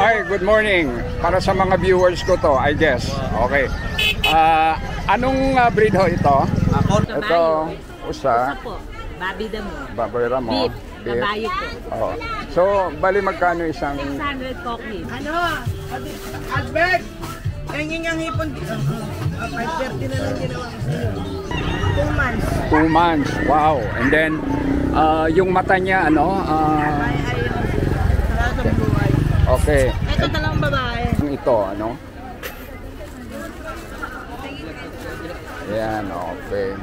Hi, good morning. Para sa mga viewers ko to, I guess. Okay. Anong breed ho ito? Ito, usa. Po, Babi Damo. Baboy Ramo. Beef. Kabayo po. Oo. So, bali magkano isang... 600 cockney. Albert! Hanging ang hipon. 5:30 na lang ginawa ko sa'yo. 2 months. 2 months. Wow. And then, yung mata niya, ano? Ay, sa buhay. Okay. Ito talang babae. Ito, ano? Yan, okay.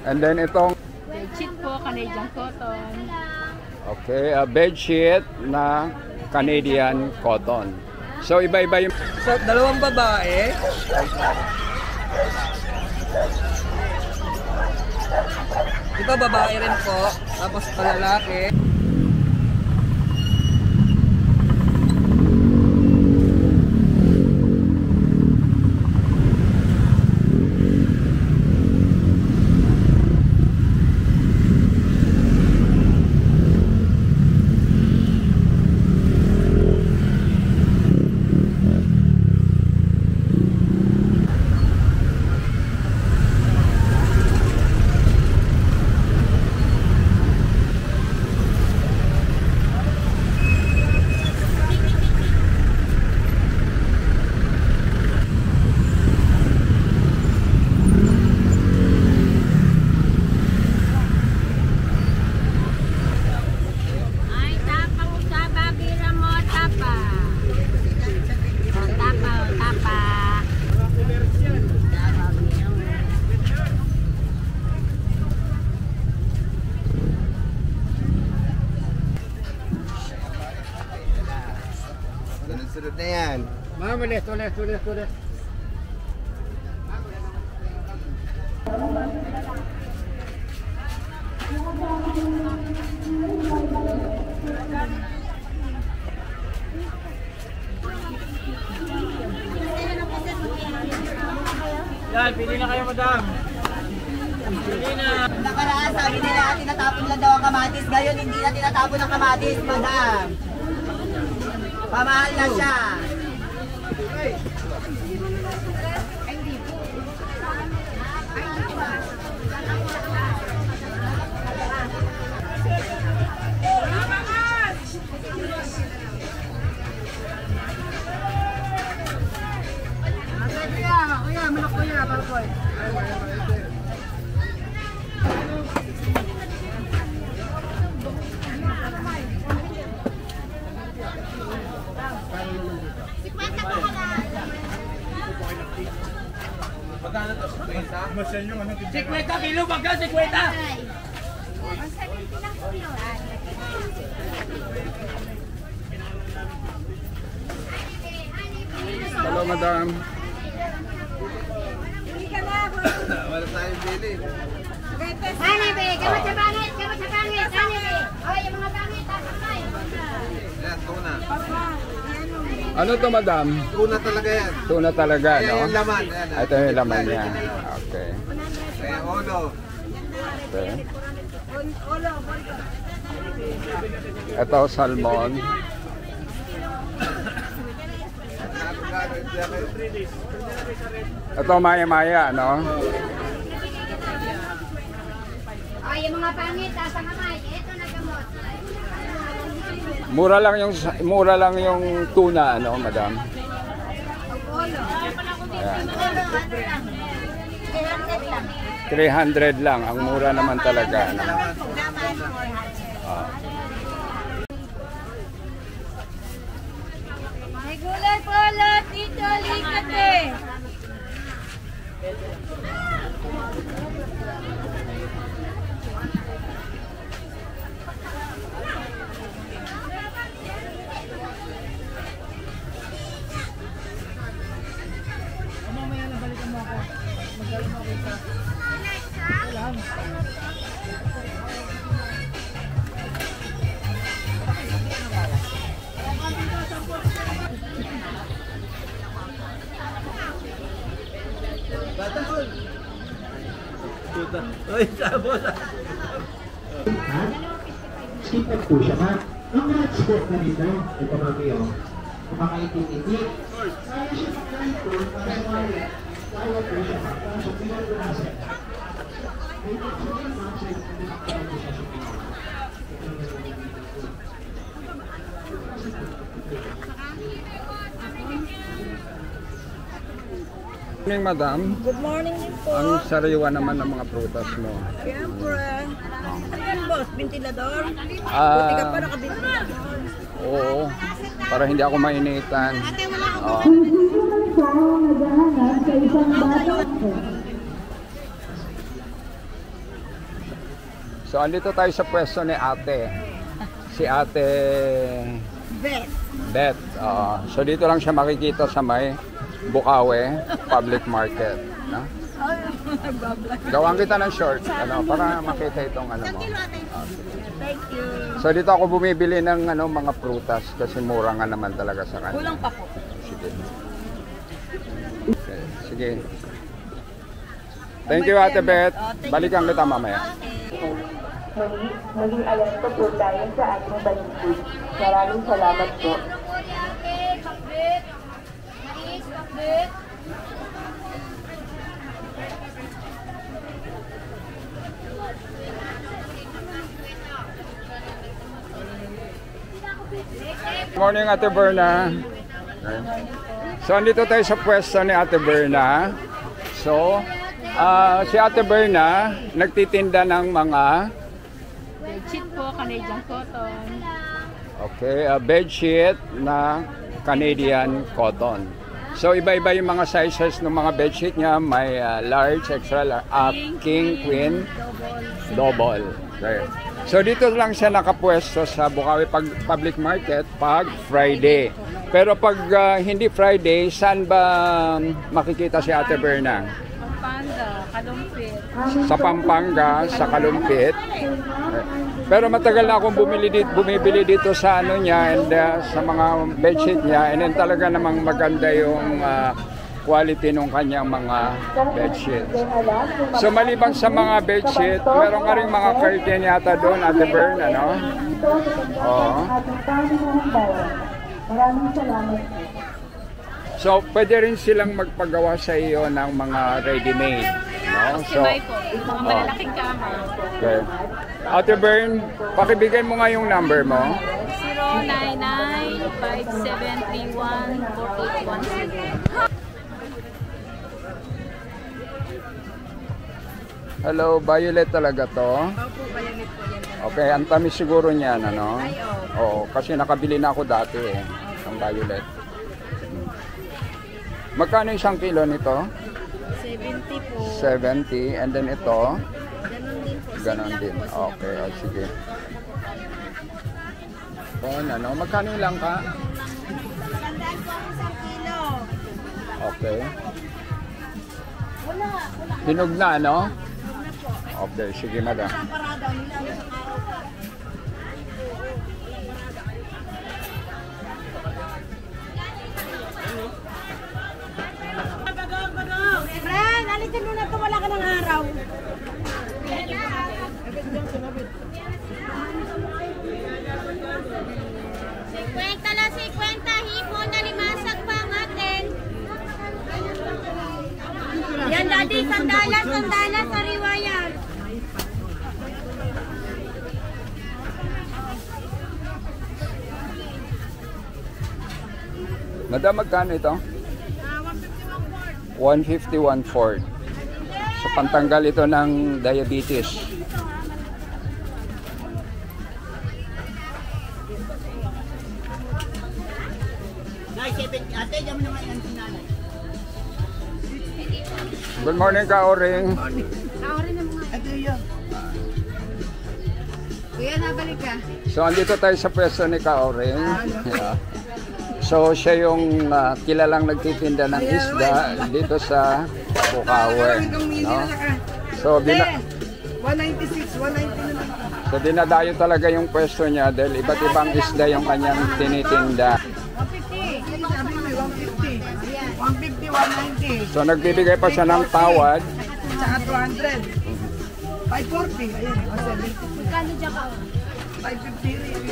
And then itong... Bedsheet po, Canadian cotton. Okay, bedsheet na Canadian cotton. So, iba-iba yung... So, dalawang babae. Ito babae rin po. Tapos palalaki. Sunod na yan. Tulis. Yan, pili na kayo, madam. Pili na. Nakaraan, sabi nila tinatapon lang daw ang kamatis. Ngayon, hindi na tinatapon ang kamatis, madam. Pamahal na siya. Kuya, malak kuya, balkoy. Sikweta kilo, baga, sikweta! Hello, madam. Wala tayong bili. Hanibe, gamot sa pangit, hanibe. O, yung mga pangit, takay. Yan, tuna. Ano to, madam? Tuna talaga yan. Tuna talaga, Ayan no? yung laman. Yan, Ito yung laman niya. Okay. Ayan, ulo. Okay. Ito, salmon. Ito, maya-maya, no? O, yung mga pangit, tasangamay. Ito na gamot. Mura lang yung tuna, ano, madam? Ayan. 300 lang. Ang mura naman talaga. Ano? May gulay po lahat dito, likat eh. Mamaya na balikan mo ako. Magaling mo ako isa. Lang. Uy, sabon. Masipag po siya, ma'am. Ang match po kanina, ito mami, oh. Kumakaiti-iti. Kaya siya magkain po, para sa mga kaya po siya, ma'am. Kaso pinag-unasan. May picture yan, ma'am. So, pinag-unasan po siya sa Pinoy. Good morning, madam. Good morning din po. Ang sariwa naman ng mga prutas mo. Siyempre. Ayan boss, ventilador. Ah. Buti ka pa naka-ventilador. Oo, para hindi ako mainitan. Oo. So, andito tayo sa pwesto ni ate. Si ate Bet. Beth. So, dito lang siya makikita sa may Bukawe Public Market. No? Gawan kita ng short para makita itong mo. Thank you. So dito ako bumibili ng mga prutas kasi mura nga naman talaga sa kanya. Kulang pa po. Sige. Okay, sige. Thank you, Ate Beth. Balikan kita mamaya. Maging alam ko po tayo sa ating balikin. Maraming salamat po. Good morning, Ate Berna. So, andito tayo sa pwesto ni Ate Berna. So, si Ate Berna nagtitinda ng mga Bedsheet po, Canadian cotton. okay, bedsheet na Canadian cotton. So, iba-iba yung mga sizes ng mga bedsheet niya. May large, extra large, king, queen, double. Okay. So, dito lang siya nakapwesto sa Bukawi Public Market pag Friday. Pero pag hindi Friday, saan ba makikita si Ate Berna? Pampanga, Kalumpit. Sa Pampanga, sa Kalumpit. Pero matagal na akong bumibili dito sa niya and sa mga bedsheet niya, and then talaga namang maganda yung quality ng kanyang mga bedsheet. So maliban sa mga bedsheet, meron ka rin mga curtain yata doon, Ate Bern, ano? Oo. Maraming salamat. So pwede rin silang magpagawa sa iyo ng mga ready-made, no? So, Mga malalaking kama. okay. Ate Bern, pakibigay mo nga yung number mo. 099-5731-4810. Hello, violet talaga to. Opo, bayanit po yan. Okay, ang tamis siguro niyan, ano? Oo, kasi nakabili na ako dati ng violet. Magkano isang kilo nito? 70 po. 70, and then ito? Ganon din po. Ganon din. Okay, sige. Ano? Magkano lang ka? Magandaan po ang 1 kilo. Okay. Hinog na, no? Okay, sige, madam. Parada nila sa araw pa. Friend, alitin mo na ito, wala ka ng araw. Na 50, hipon na limasag pa natin. Yan daddy, sandalas sa riwayan. Madam, magkano ito? 151 So, pantanggal ito ng diabetes. Good morning, Kaoring. Kuya, nabalik ka. So, andito tayo sa pwesto ni Kaoring. Yeah. So, siya yung kilalang nagtitinda ng isda dito sa Bukawe. No? So, 196, 190 na lang. so, dinadayo talaga yung pwesto niya dahil iba't ibang isda yung kanyang tinitinda. 150. Sabi mo, 150. 150, 190. So, nagbibigay pa siya ng tawad. Tsaka 200. 540. Ayan, 70. Magkano dyan ka? 550 rin.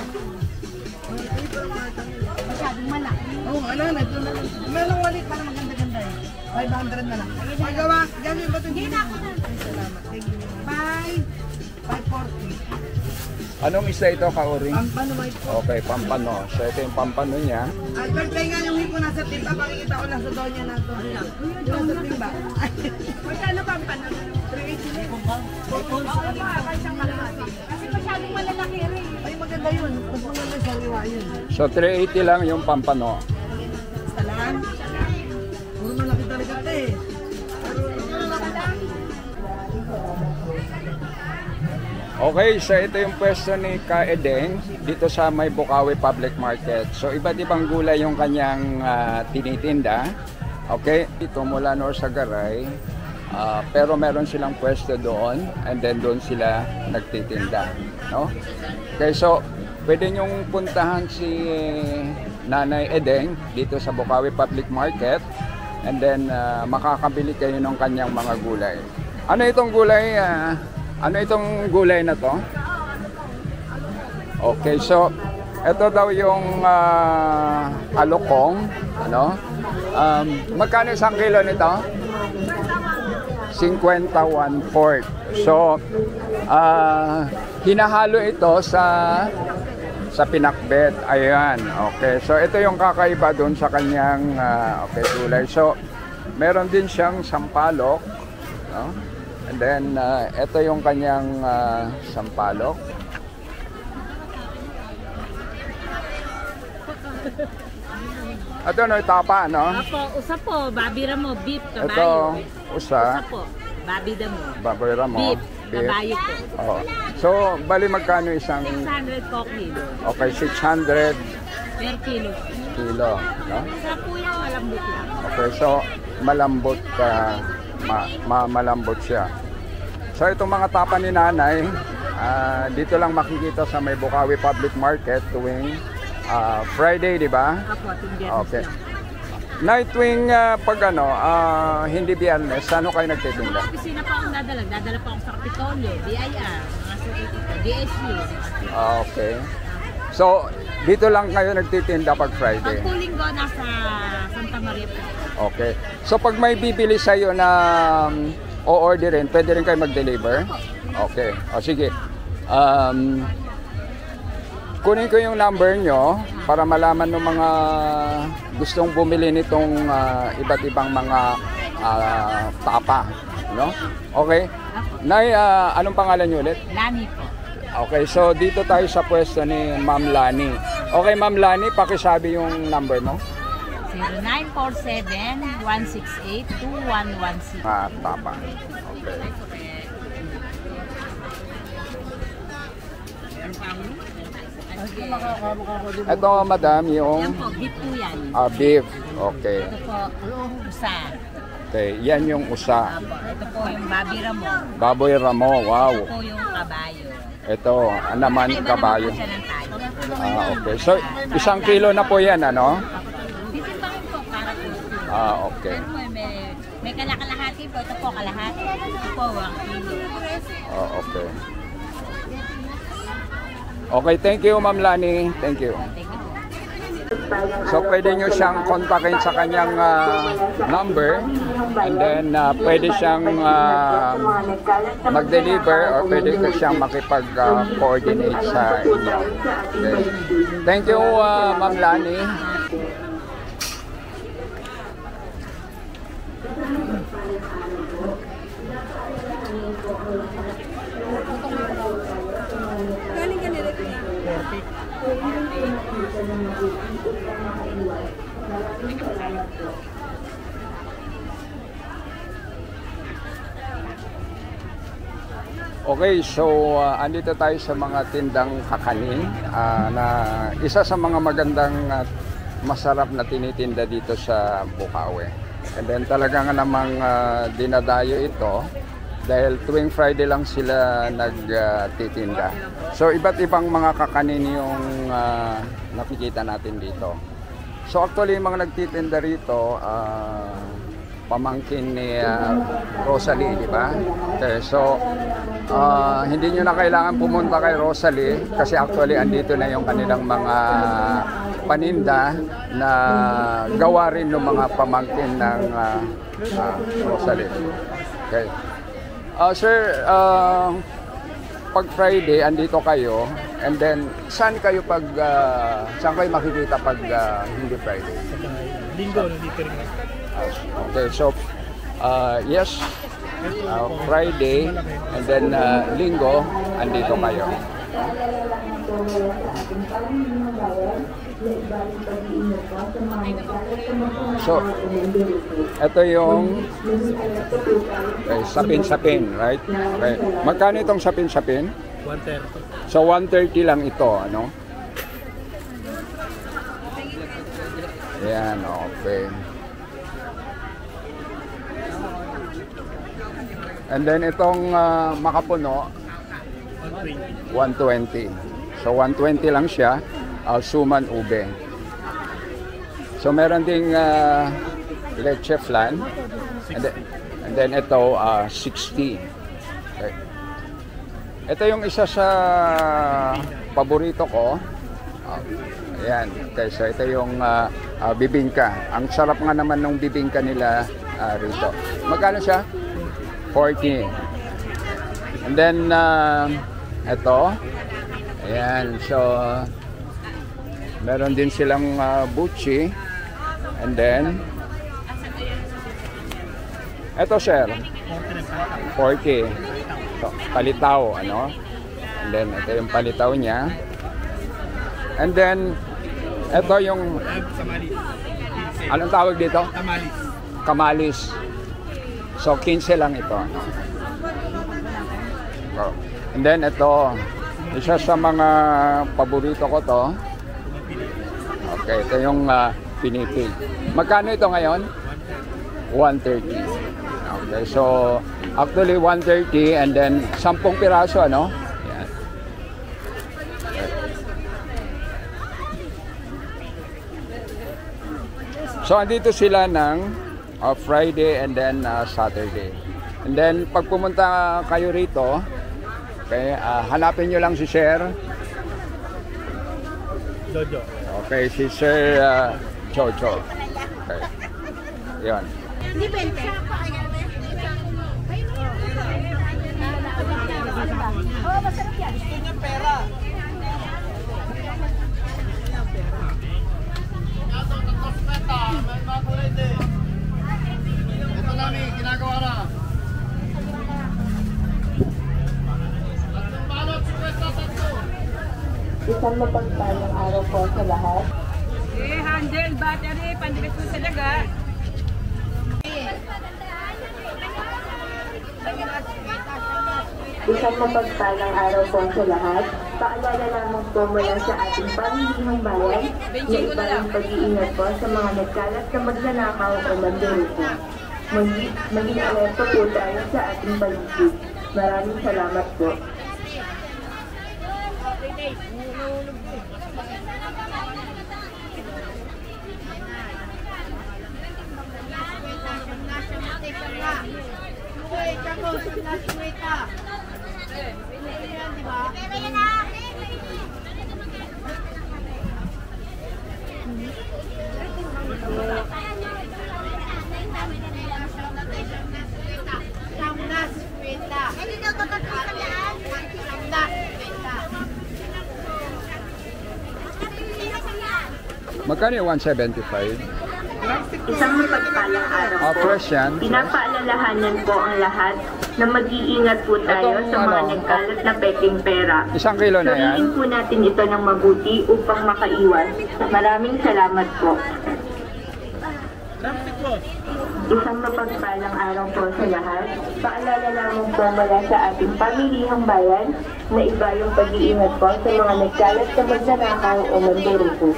Masyadong malaki. Oo, ano na, ito na lang. Meron walit para maganda-ganda eh. 500 na lang. Magawa, gano'n ba ito? Hindi na ako na. Salamat. Thank you. 540. Anong isda ito, Kauring? Pampano ba ito? Okay, pampano. So ito yung pampano niya. At birthday nga yung hipo nasa timba, pakikita ko lang sa donya na ito. Yung nasa timba. Magkano pampano? 380 na. Kasi masyadong malalaki rin. Ay, maganda yun. Mas maganda sa liwa yun. So 380 lang yung pampano. Basta lang. Puro malaki talaga ito eh. Okay, so ito yung pwesto ni Ka Edeng dito sa May Bukawi Public Market. So iba't ibang gulay yung kanyang tinitinda. Okay, ito mula sa Garay. Pero meron silang pwesto doon and then doon sila nagtitinda. No? Okay, so pwede nyong puntahan si Nanay Edeng dito sa Bukawi Public Market and then makakabili kayo ng kanyang mga gulay. Ano itong gulay? Ano itong gulay na to? Okay, so ito daw yung alokong, ano? Magkano isang kilo nito? 51/4. So hinahalo ito sa pinakbet. Ayan. Okay. So ito yung kakaiba doon sa kanyang okay, gulay. So meron din siyang sampalok, no? And then, ito yung kanyang sampalok. Ito no, tapa, no? Apo, usa po, babira mo, beef, kabayo. Ito, usa. Usa po, babida mo. Babira mo. Beef, kabayo po. Oo. So, bali magkano isang... 600 po kilo. Okay, 600 Per kilo. kilo, no? Sa kuya, malambot lang. Okay, so malambot malambot siya. So itong mga tapa ni Nanay, dito lang makikita sa May Bukawi Public Market tuwing Friday, di ba? Apo, tuwing Okay. Night tuwing pag hindi Biyernes, ano kayo nagtitinda? Mga opisina pa akong dadalag. Dadala pa akong sa Kapitolyo, DIR, mga security, DSU. Okay. So, dito lang kayo nagtitinda pag Friday? Pag Linggo, nasa Santa Maria po. Okay. So, pag may bibili sa'yo na o-orderin, pwede rin kayo mag-deliver? Okay. O, sige. Kunin ko yung number nyo para malaman ng mga gustong bumili nitong iba't ibang mga tapa. No? Okay. Nay, anong pangalan nyo ulit? Lani po. Okay, so dito tayo sa pwesto ni Ma'am Lani. Okay, Ma'am Lani, pakisabi yung number mo. 0947-168-2116. Tapa. Okay. Ito, madam, yung... Yan po, beef po yan. Beef. Okay. Ito po, usa. Okay, yan yung usa. Ito po yung baboy ramo. Baboy ramo, wow. Ito po yung kabayo. Ito, naman kabayo. Iba naman po siya ng tayo. Okay. So, 1 kilo na po yan, ano? Titimbangin po para po. Okay. Yan po, may kalakalahati po. Ito po, kalahati. Ito po, 1 kilo. Okay. Okay, thank you, Ma'am Lani. Thank you. Thank you po. So, pwede nyo siyang kontakin sa kanyang number and then pwede siyang mag-deliver or pwede ko siyang makipag-coordinate sa inyo. Okay. Thank you, Ma'am Lani. Okay, so andito tayo sa mga tindang kakanin na isa sa mga magandang masarap na tinitinda dito sa Bukawi. And then talaga nga namang dinadayo ito dahil tuwing Friday lang sila nagtitinda. So iba't ibang mga kakanin yung nakikita natin dito. So actually yung mga nagtitinda rito, pamangkin ni Rosalie, di ba? Okay, so hindi nyo na kailangan pumunta kay Rosalie kasi actually andito na yung kanilang mga paninda na gawa rin ng mga pamangkin ng Rosalie. Okay. Sir, pag Friday andito kayo, and then saan kayo makikita pag hindi Friday? Linggo, nandito rin ako. Okay, so yes, Friday and then Linggo andito kayo. So ito yung sapin-sapin, right? Okay. Magkano itong sapin-sapin? 130. So 130 lang ito, ano? Yan, okay. And then itong makapuno, 120. So 120 lang siya, suman ube. So meron ding leche flan. And then ito 60. Okay. Ito yung isa sa paborito ko. Ayan. Okay, so ito yung bibingka. Ang sarap nga naman ng bibingka nila rito. Magkano siya? 40. And then ito. Ayan. So meron din silang buchi. And then ito, sir. 40. So, palitaw, ano? And then ito yung palitaw niya. And then ito yung anong tawag dito? Kamalis. Kamalis. So 15 lang ito. So, and then ito, isa sa mga paborito ko to. Okay, ito yung pinipig. Magkano ito ngayon? 130. Okay, so actually 130 and then 10 piraso, ano? Yan. So andito sila ng Friday and then Saturday. And then pag pumunta kayo rito, okay, hanapin nyo lang si Sir Jojo. Okay, si Sir Jojo. Okay. Yun. Hindi 20. Oh, masarap yan. Gusto niya pera. Ito namin, ginagawa na. Isang mapagpalang araw po sa lahat. Handle, battery, pandikit po sa daga. Isang mapagpalang araw po sa lahat. Paalala lamang po mula sa ating pamilihang bayan na iba ang pag-iingat po sa mga nagkalat na magnanakaw o mandirito. Maging alerto po tayo sa ating paligid. Maraming salamat po. Magkano yung 175? Isang mapagpalang araw po. Fresh yan. Pinapaalalahanan po ang lahat na mag-iingat po tayo sa mga nagkalat na peking pera. Isang kilo na yan. Suriin po natin ito ng mabuti upang makaiwas. Maraming salamat po. Isang mapagpalang araw po sa lahat. Paalala lamang po mula sa ating pamilihang bayan na iba yung pag-iingat po sa mga nagkalat na magnanakaw o mandirito.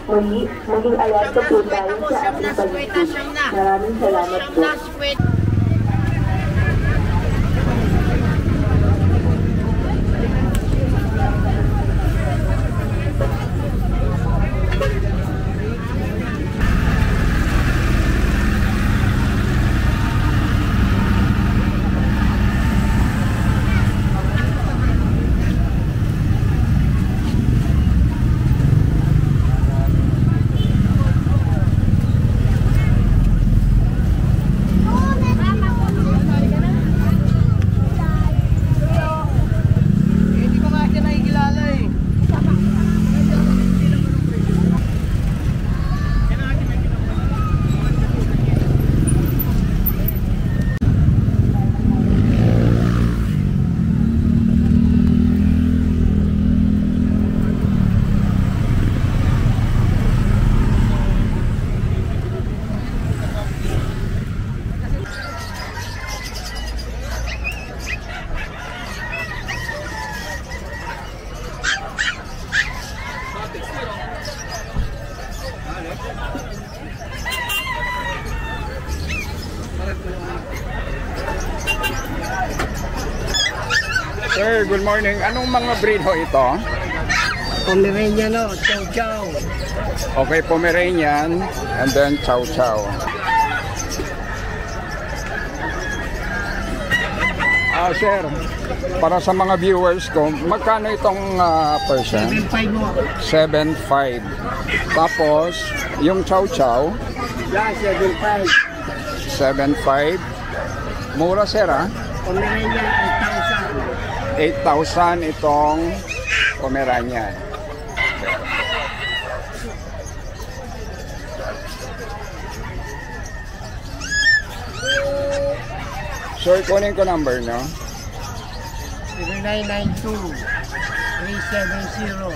Muli, maging alerto po tayo sa ating paligid. Maraming salamat po. good morning. Anong mga breed ho ito? Pomeranian, no? Chow Chow. Okay, Pomeranian and then Chow Chow. Sir, para sa mga viewers ko, magkano itong Persian? 7.5 mo. 7.5. Tapos, yung Chow Chow? Yeah, 7.5. 7.5. Mura, sir, ha? Pomeranian, 8,000 itong Pomeranian. Sir, kunin ko number, no? 0992-370-1877.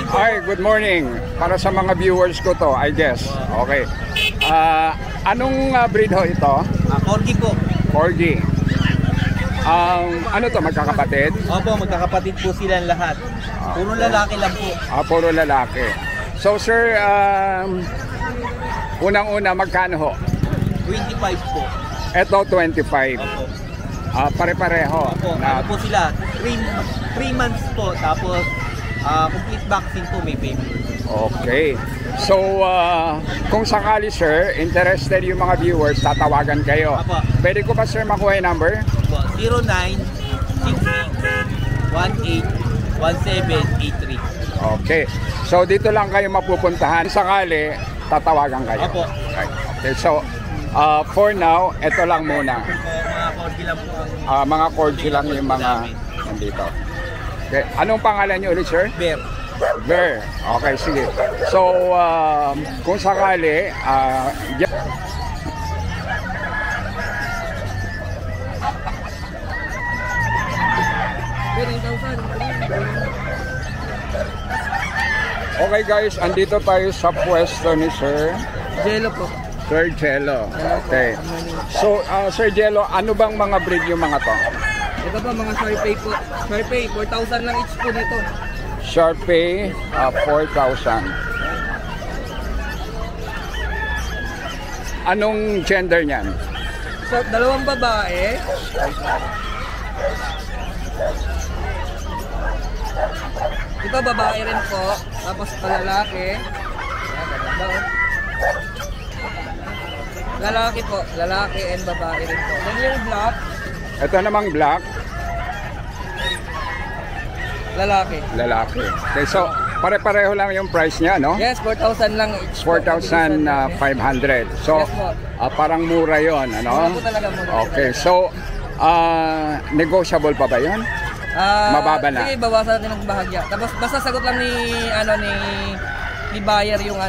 Hi, good morning. Para sa mga viewers ko to, I guess. Okay. Anong breed ho ito? Corgi po. Corgi. Ano to, magkakapatid? Opo, magkakapatid po silang lahat. Puro lalaki lang po. Puro lalaki. So sir, unang-una magkano ho? 25 po. Ito 25. Opo. Pare-pareho. Opo, ano po sila? 3 months po. Tapos, complete vaccine po may baby. Okay. So, kung sakali sir, interested yung mga viewers, tatawagan kayo. Opo. Pwede ko ba sir makuha yung number? Opo, 0966-18-1783. Okay. So, dito lang kayo mapupuntahan. Sakali, tatawagan kayo. Opo. Okay. So, for now, ito lang muna. Mga corgi lang po ang Mga corgi lang yung mga nandito. Okay. Anong pangalan niyo ulit, sir? bear. Bear. Okay, sige. So, kung sakali, okay guys, andito tayo sa pwesto ni Sir Jello po. Sir Jello. Okay. So, Sir Jello, ano bang mga breed yung mga to? Ito po mga Sharpei po. Sharpei, 4,000 lang each po nito. Sharpei, 4,000. Anong gender niyan? So, dalawang babae. Ito babae rin po. Tapos lalaki. Lalaki po. Lalaki and babae rin po. Then yung black. Ito namang black, Lalaki. lalaki. Okay, so pare-pareho lang yung price niya, no? Yes, 4,000 lang each. 4,500. So, Yes po. parang mura yon, Mura ano? po talaga, mura. Okay, so, negotiable pa ba yun? Mababa na. Sige, bawasan natin ng bahagya. Tapos basta sagot lang ni ni buyer yung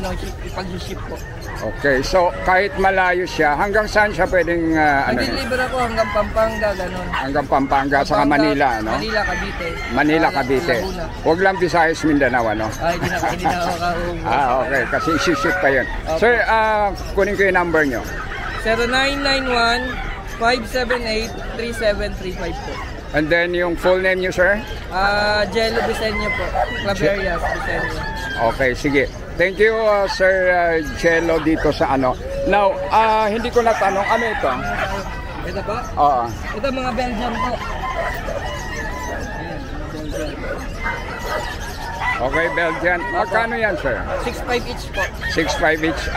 ipag-ship po. Okay, so kahit malayo siya, hanggang saan siya pwedeng Nag-deliver ako hanggang Pampanga, ganun. hanggang Pampanga, saka Manila, no? Manila, Cavite. Manila, Cavite. Laguna. Huwag lang Visayas, Mindanao, ano? Ay, hindi na ako kauwi. Okay, kasi isi-ship pa yun. Okay. Sir, kunin ko yung number nyo. 0991-578-3735 po. And then yung full name nyo, sir? Jello Bisenyo po. Claverias Bisenyo. Okay, sige. Thank you, Sir Jello, dito sa ano. Now, hindi ko natanong, ano ito? Ito po? Oo. Ito mga Belgian po. Okay, Belgian. Magkano yan, sir? 6.5 each po. 6.5 each.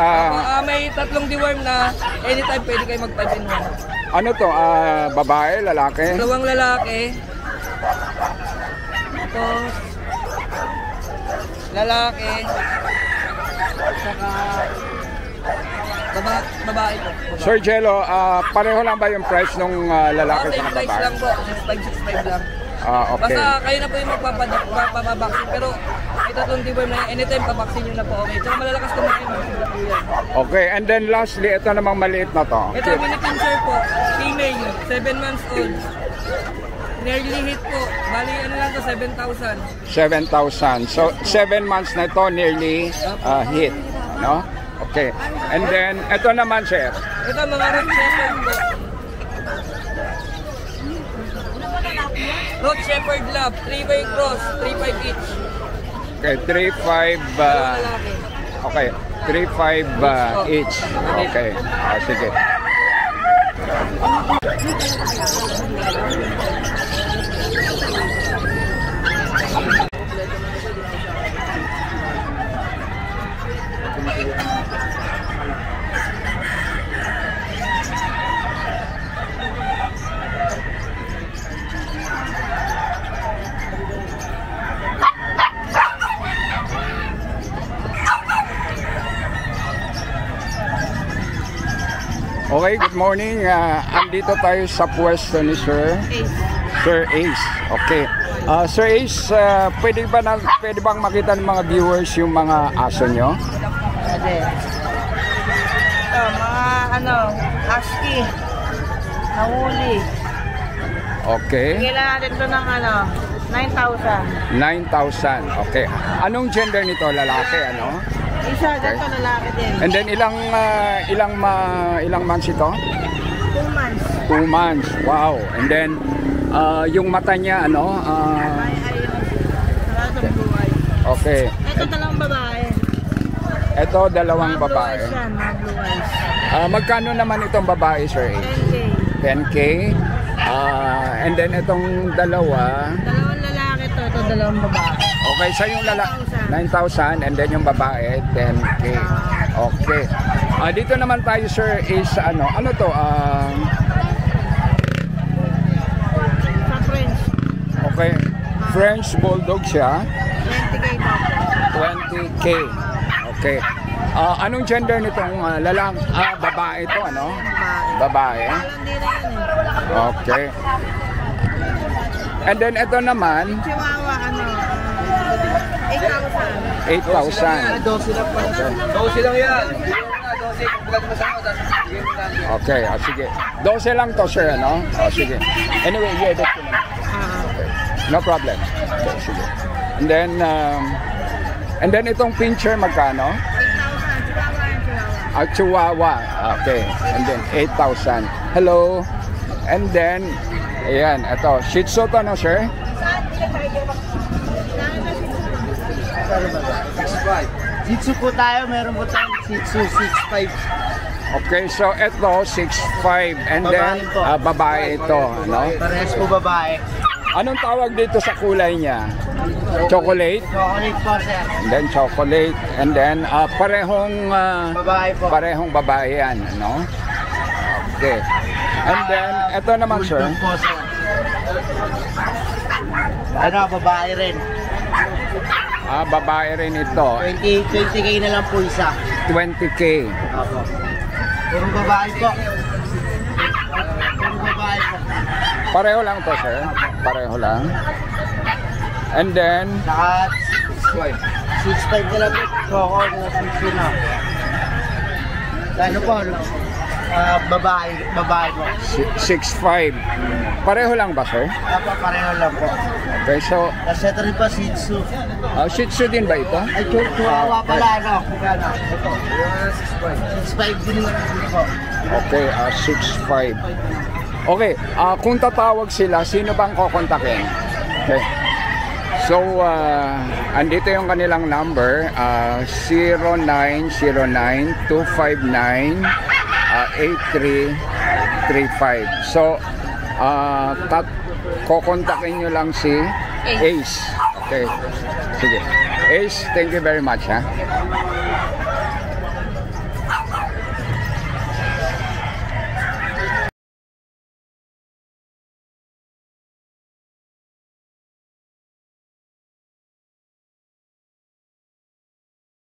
May tatlong deworm na anytime pwede kayo mag 5 in 1. Ano to? Babae, lalaki? Dalawang lalaki. Ito. Lalaki. Saka babae po. Sir Jello, pareho lang ba yung price nung lalaki sa Same price babae? lang po. 6.5 lang. Okay. Basta kayo na po yung magpapabaksin. Pero ito itong deworm na anytime pabaksin nyo na po okay. Tsaka malalakas kumain. Okay, and then lastly, ito namang maliit na to. Ito mini pincher po. Female. 7 months old. Nearly hit po. Bali ano lang to 7,000. 7,000. So, 7 months na ito nearly hit. No? Okay. And then, ito naman, sir. Ito mga Road Shepherd po. Road Shepherd Lab. 3-way cross. 3.5 each. Okay, 3.5. Lalaki. Okay. 3.5 each. Okay. Sige. Okay, good morning. Andito tayo sa pwesto ni Sir Ace. Okay. Sir Ace, pwede bang makita ng mga viewers yung mga aso nyo? Pwede. Mga husky. Nahuli. Okay. Bigyan natin ito ng 9,000. 9,000. Okay. Anong gender nito? Lalaki, ano? Isa, ganito lalaki din. And then ilang months ito? 2 months. 2 months. Wow. And then yung mata niya ano? Blue eyes. Okay. Ito dalawang babae. Ito dalawang Mga blue babae. eyes yan, mga blue eyes. Magkano naman itong babae, Sir? 10K. 10K. And then itong dalawa. Dalawang lalaki to, ito dalawang babae. Okay, sa yung lalaki 9,000 and then yung babae 10K. Okay. Dito naman tayo, Sir, is ano to? Sa French. Okay. French Bulldog siya. 20K daw. 20K. Okay. Anong gender nitong babae to, ano? Babae. Hindi na yan eh. Okay. And then ito naman, Chihuahua, 8,000. 8,000. 12 lang yan. 12, pagbulat mo sa ako, tapos bigyan mo lang. Okay, sige. 12 lang to, sir, ano? Sige. Anyway, i-edit ko naman. Okay. No problem. Okay, sige. And then itong pincher magkano? 8,000. Chihuahua. Chihuahua. Okay. And then 8,000. Hello. And then ayan, ito. Shih Tzu to, no, sir? 6.5. Shih Tzu po tayo, meron po tayong Shih Tzu 6'5". Okay, so ito 6'5". And then Babae po. babae ito, no? Parehas po babae. Anong tawag dito sa kulay niya? Chocolate? Chocolate po, sir. And then chocolate. And then parehong Babae po. parehong babae yan, no? Okay. And then ito naman, sir. Bulldog po, sir. Babae rin. Babae rin ito. 20K na lang po isa. 20K. Opo. Puro babae po. Puro babae po. Pareho lang to, sir. Pareho lang. And then Saka 6'5" na lang po. Choco na 6 na. Ano po? Babae po. 6'5". Pareho lang ba, sir? Pareho lang po. Okay, so Kasi ito rin pa Shih Tzu. Shih Tzu din ba ito? Ay, Chihuahua pala, ano? Ito. 6'5" din lang po. Okay, 6'5". Okay, kung tatawag sila, sino bang kokontakin? Okay. So, andito yung kanilang number, 0909-259-8335. So, kokontakin nyo lang si Ace. Okay. Sige. Ace, thank you very much, ha?